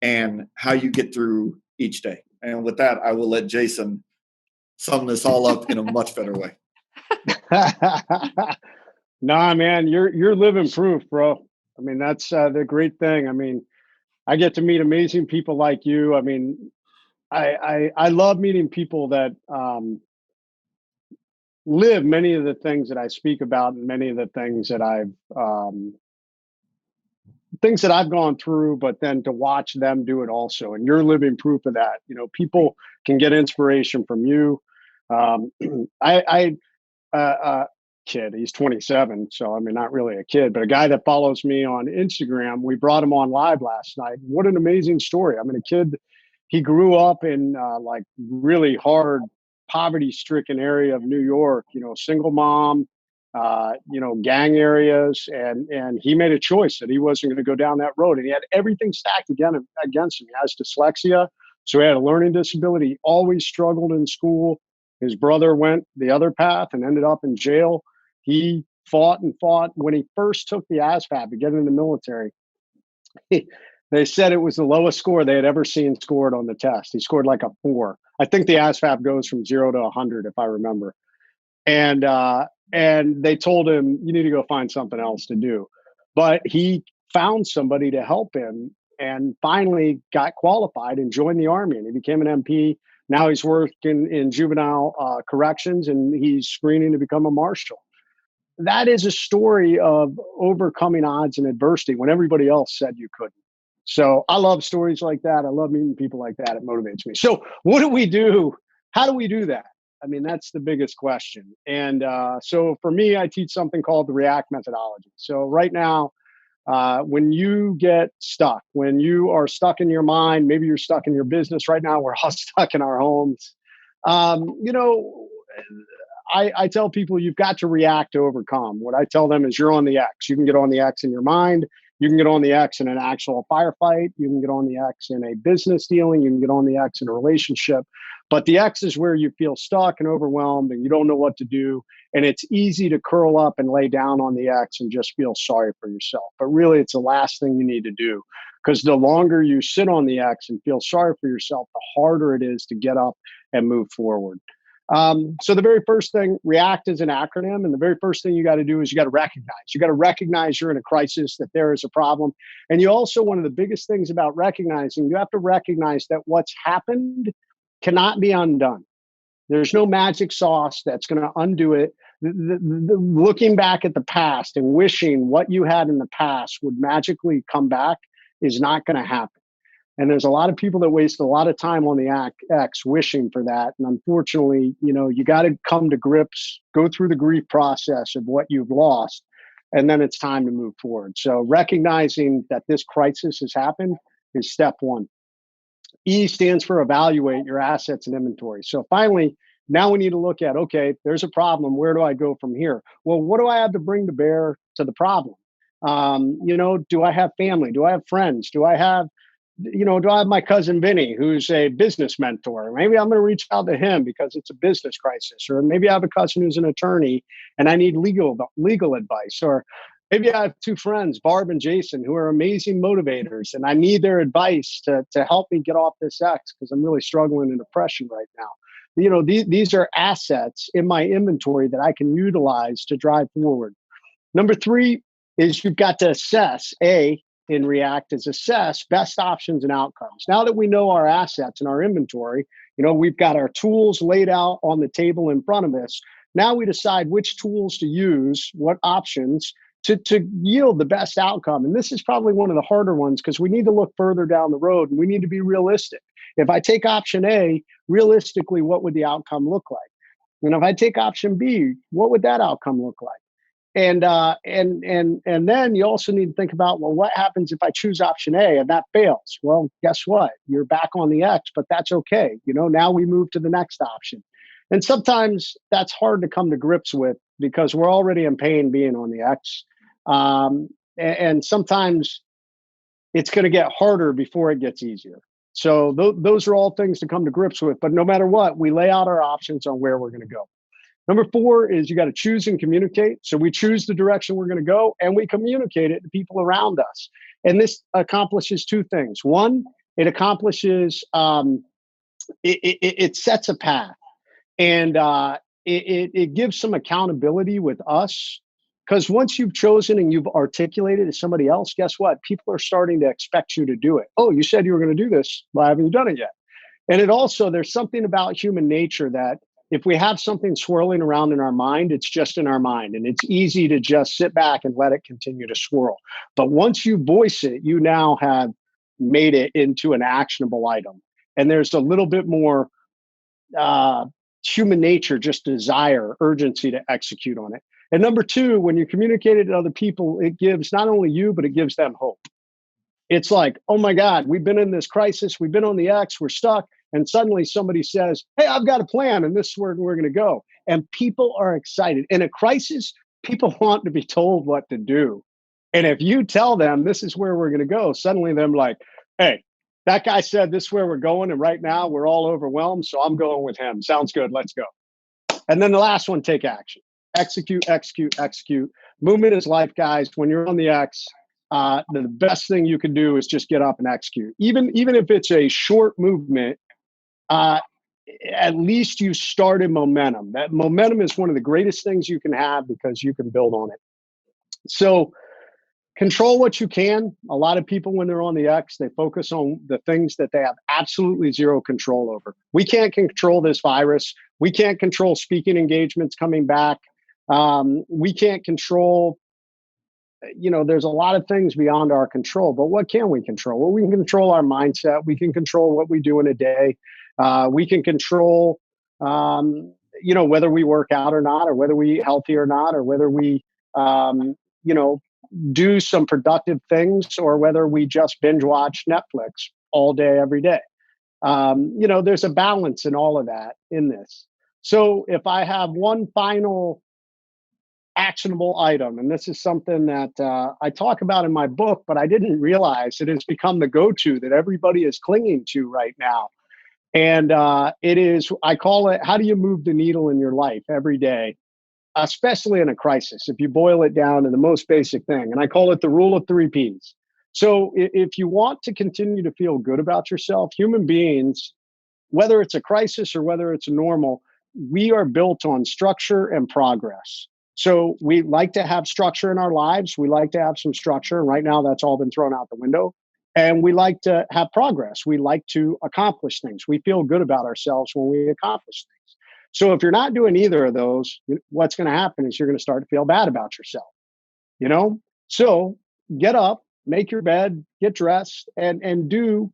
S2: and how you get through each day. And with that, I will let Jason sum this all up in a much better way.
S1: Nah, man, you're living proof, bro. I mean, that's the great thing. I mean, I get to meet amazing people like you. I mean, I love meeting people that live many of the things that I speak about, and many of the things that I've gone through, but then to watch them do it also. And you're living proof of that. You know, people can get inspiration from you. Um, kid, he's 27. So, I mean, not really a kid, but a guy that follows me on Instagram, we brought him on live last night. What an amazing story. I mean, a kid, he grew up in like really hard, poverty stricken area of New York, you know, single mom, you know, gang areas. And he made a choice that he wasn't going to go down that road. And he had everything stacked against him. He has dyslexia. So he had a learning disability. He always struggled in school. His brother went the other path and ended up in jail. He fought and fought. When he first took the ASVAB to get in the military, they said it was the lowest score they had ever seen scored on the test. He scored like a 4. I think the ASVAB goes from 0 to 100, if I remember. And they told him, you need to go find something else to do. But he found somebody to help him and finally got qualified and joined the Army. And he became an MP. Now he's working in juvenile corrections, and he's screening to become a marshal. That is a story of overcoming odds and adversity when everybody else said you couldn't. So I love stories like that. I love meeting people like that. It motivates me. So what do we do? How do we do that? I mean, that's the biggest question. And so for me, I teach something called the REACT methodology. So right now, when you get stuck, when you are stuck in your mind, maybe you're stuck in your business right now, we're all stuck in our homes. You know, I tell people you've got to react to overcome. What I tell them is you're on the X. You can get on the X in your mind. You can get on the X in an actual firefight. You can get on the X in a business dealing. You can get on the X in a relationship. But the X is where you feel stuck and overwhelmed and you don't know what to do. And it's easy to curl up and lay down on the X and just feel sorry for yourself. But really, it's the last thing you need to do, because the longer you sit on the X and feel sorry for yourself, the harder it is to get up and move forward. So the very first thing, REACT is an acronym. And the very first thing you got to do is you got to recognize. You got to recognize you're in a crisis, that there is a problem. And you also, one of the biggest things about recognizing, you have to recognize that what's happened cannot be undone. There's no magic sauce that's going to undo it. Looking back at the past and wishing what you had in the past would magically come back is not going to happen. And there's a lot of people that waste a lot of time on the X wishing for that. And unfortunately, you know, you got to come to grips, go through the grief process of what you've lost, and then it's time to move forward. So recognizing that this crisis has happened is step one. E stands for evaluate your assets and inventory. So finally, now we need to look at, okay, there's a problem. Where do I go from here? Well, what do I have to bring to bear to the problem? You know, do I have family? Do I have friends? Do I have my cousin Vinny, who's a business mentor? Maybe I'm going to reach out to him because it's a business crisis. Or maybe I have a cousin who's an attorney and I need legal advice. Or maybe I have 2 friends, Barb and Jason, who are amazing motivators, and I need their advice to help me get off this X because I'm really struggling in depression right now. You know, these are assets in my inventory that I can utilize to drive forward. Number 3 is you've got to assess. A in REACT is assess best options and outcomes. Now that we know our assets and our inventory, you know, we've got our tools laid out on the table in front of us. Now we decide which tools to use, what options to yield the best outcome. And this is probably one of the harder ones because we need to look further down the road and we need to be realistic. If I take option A, realistically, what would the outcome look like? And if I take option B, what would that outcome look like? And then you also need to think about, well, what happens if I choose option A and that fails? Well, guess what? You're back on the X, but that's okay. You know, now we move to the next option. And sometimes that's hard to come to grips with because we're already in pain being on the X. And sometimes it's going to get harder before it gets easier. So those are all things to come to grips with. But no matter what, we lay out our options on where we're going to go. Number 4 is you got to choose and communicate. So we choose the direction we're going to go and we communicate it to people around us. And this accomplishes 2 things. One, it accomplishes, it sets a path, and it gives some accountability with us. Because once you've chosen and you've articulated to somebody else, guess what? People are starting to expect you to do it. Oh, you said you were going to do this. Why haven't you done it yet? And it also, there's something about human nature that if we have something swirling around in our mind, it's just in our mind. And it's easy to just sit back and let it continue to swirl. But once you voice it, you now have made it into an actionable item. And there's a little bit more human nature, just desire, urgency to execute on it. And number 2, when you communicate it to other people, it gives not only you, but it gives them hope. It's like, oh my God, we've been in this crisis. We've been on the X, we're stuck. And suddenly somebody says, hey, I've got a plan and this is where we're going to go. And people are excited. In a crisis, people want to be told what to do. And if you tell them this is where we're going to go, suddenly they're like, hey, that guy said this is where we're going. And right now we're all overwhelmed. So I'm going with him. Sounds good. Let's go. And then the last one, take action. Execute, execute, execute. Movement is life, guys. When you're on the X, the best thing you can do is just get up and execute. Even if it's a short movement, at least you started momentum. That momentum is one of the greatest things you can have because you can build on it. So control what you can. A lot of people, when they're on the X, they focus on the things that they have absolutely zero control over. We can't control this virus. We can't control speaking engagements coming back. We can't control, there's a lot of things beyond our control, but what can we control? Well, we can control our mindset. We can control what we do in a day. We can control, whether we work out or not, or whether we eat healthy or not, or whether we, do some productive things, or whether we just binge watch Netflix all day, every day. There's a balance in all of that in this. So if I have one final actionable item, and this is something that I talk about in my book, but I didn't realize it has become the go-to that everybody is clinging to right now. And it is, I call it, how do you move the needle in your life every day, especially in a crisis, if you boil it down to the most basic thing. And I call it the rule of 3 Ps. So if you want to continue to feel good about yourself, human beings, whether it's a crisis or whether it's a normal, we are built on structure and progress. So we like to have structure in our lives. We like to have some structure. And right now that's all been thrown out the window. And we like to have progress. We like to accomplish things. We feel good about ourselves when we accomplish things. So if you're not doing either of those, what's going to happen is you're going to start to feel bad about yourself. So get up, make your bed, get dressed, and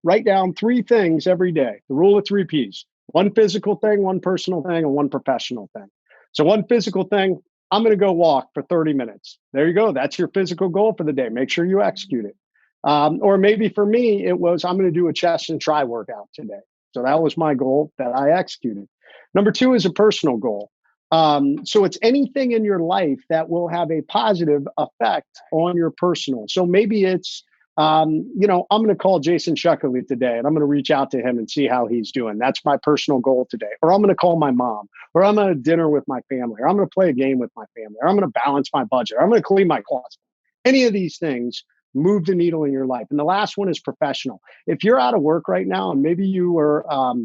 S1: write down 3 things every day. The rule of 3 Ps. 1 physical thing, 1 personal thing, and 1 professional thing. So 1 physical thing, I'm going to go walk for 30 minutes. There you go. That's your physical goal for the day. Make sure you execute it. Or maybe for me, it was, I'm going to do a chest and tri workout today. So that was my goal that I executed. Number 2 is a personal goal. So it's anything in your life that will have a positive effect on your personal. So maybe it's, I'm going to call Jason Schechterle today and I'm going to reach out to him and see how he's doing. That's my personal goal today. Or I'm going to call my mom, or I'm going to dinner with my family, or I'm going to play a game with my family, or I'm going to balance my budget, or I'm going to clean my closet. Any of these things move the needle in your life. And the last one is professional. If you're out of work right now, and maybe you were a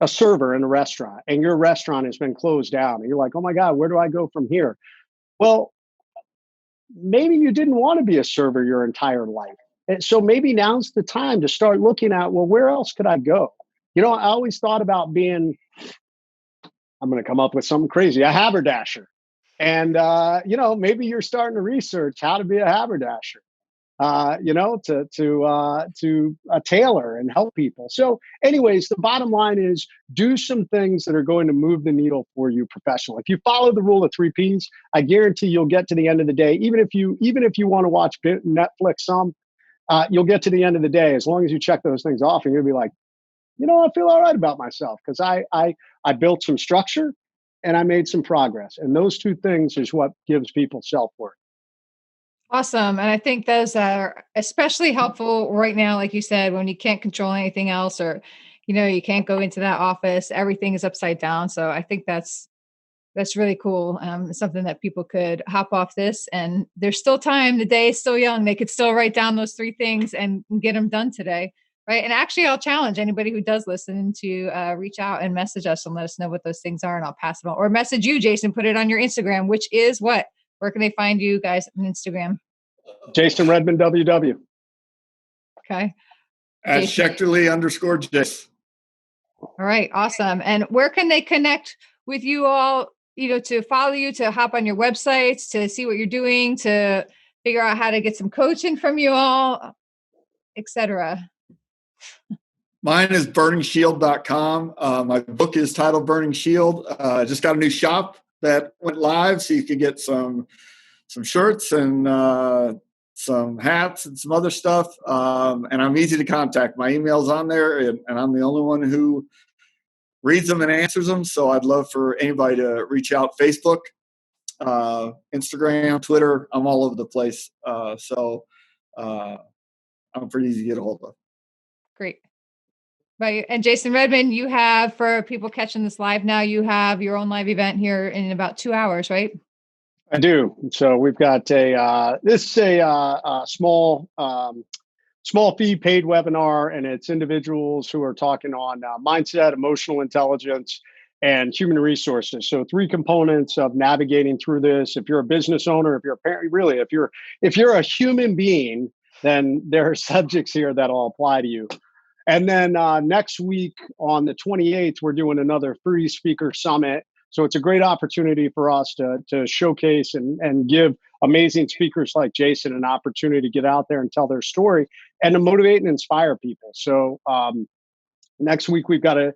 S1: server in a restaurant, and your restaurant has been closed down, and you're like, oh my God, where do I go from here? Well, maybe you didn't want to be a server your entire life. And so maybe now's the time to start looking at, well, where else could I go? I always thought about being, I'm going to come up with something crazy, a haberdasher. And, maybe you're starting to research how to be a haberdasher. To a tailor and help people. So anyways, the bottom line is do some things that are going to move the needle for you professionally. If you follow the rule of 3 Ps, I guarantee you'll get to the end of the day. Even if you want to watch Netflix you'll get to the end of the day. As long as you check those things off, and you'll be like, I feel all right about myself because I built some structure and I made some progress. And those 2 things is what gives people self-worth.
S3: Awesome. And I think those are especially helpful right now, like you said, when you can't control anything else, or, you can't go into that office, everything is upside down. So I think that's really cool. It's something that people could hop off this, and there's still time. The day is still young. They could still write down those 3 things and get them done today. Right. And actually, I'll challenge anybody who does listen to reach out and message us and let us know what those things are, and I'll pass them on. Or message you, Jason, put it on your Instagram, which is what? Where can they find you guys on Instagram?
S1: Jason Redman, WW.
S3: Okay.
S2: At
S3: Jason.
S2: Schechterle_Jason.
S3: All right. Awesome. And where can they connect with you all, to follow you, to hop on your websites, to see what you're doing, to figure out how to get some coaching from you all, etc.?
S2: Mine is burningshield.com. My book is titled Burning Shield. I just got a new shop that went live, so you can get some shirts and some hats and some other stuff. And I'm easy to contact. My email's on there, and I'm the only one who reads them and answers them. So I'd love for anybody to reach out. Facebook, Instagram, Twitter. I'm all over the place. So I'm pretty easy to get a hold of.
S3: Great. Right. And Jason Redman, you have, for people catching this live now, you have your own live event here in about 2 hours, right?
S1: I do. So we've got this is a small fee paid webinar, and it's individuals who are talking on mindset, emotional intelligence, and human resources. So 3 components of navigating through this. If you're a business owner, if you're a parent, really, if you're a human being, then there are subjects here that'll apply to you. And then next week on the 28th, we're doing another free speaker summit. So it's a great opportunity for us to showcase and give amazing speakers like Jason an opportunity to get out there and tell their story and to motivate and inspire people. So next week we've got a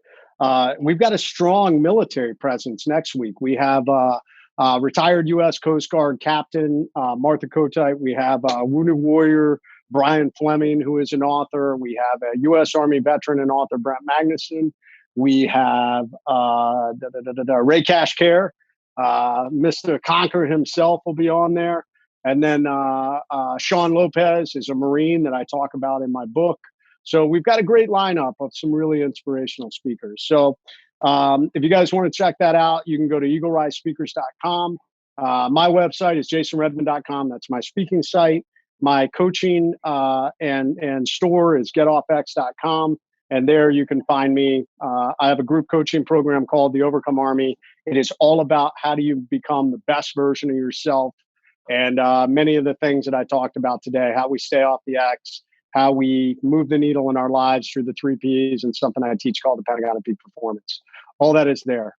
S1: strong military presence. Next week we have retired U.S. Coast Guard Captain Martha Kotite. We have wounded warrior Brian Fleming, who is an author. We have a U.S. Army veteran and author Brent Magnuson. We have Ray Cashcare, Mr. Conquer himself will be on there. And then Sean Lopez is a Marine that I talk about in my book. So we've got a great lineup of some really inspirational speakers. So if you guys want to check that out, you can go to eaglerisespeakers.com. My website is jasonredman.com. That's my speaking site. My coaching and store is getoffx.com. And there you can find me. I have a group coaching program called the Overcome Army. It is all about how do you become the best version of yourself. And many of the things that I talked about today, how we stay off the X, how we move the needle in our lives through the 3 Ps, and something I teach called the Pentagon of Peak Performance. All that is there.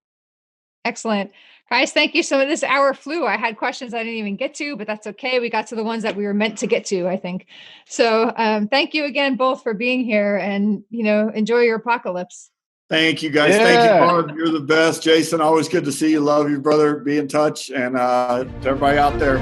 S3: Excellent. Guys, thank you so much. This hour flew. I had questions I didn't even get to, but that's okay. We got to the ones that we were meant to get to, I think. So thank you again, both, for being here, and, enjoy your apocalypse.
S2: Thank you, guys. Yeah. Thank you, Barb. You're the best. Jason, always good to see you. Love you, brother. Be in touch. And to everybody out there,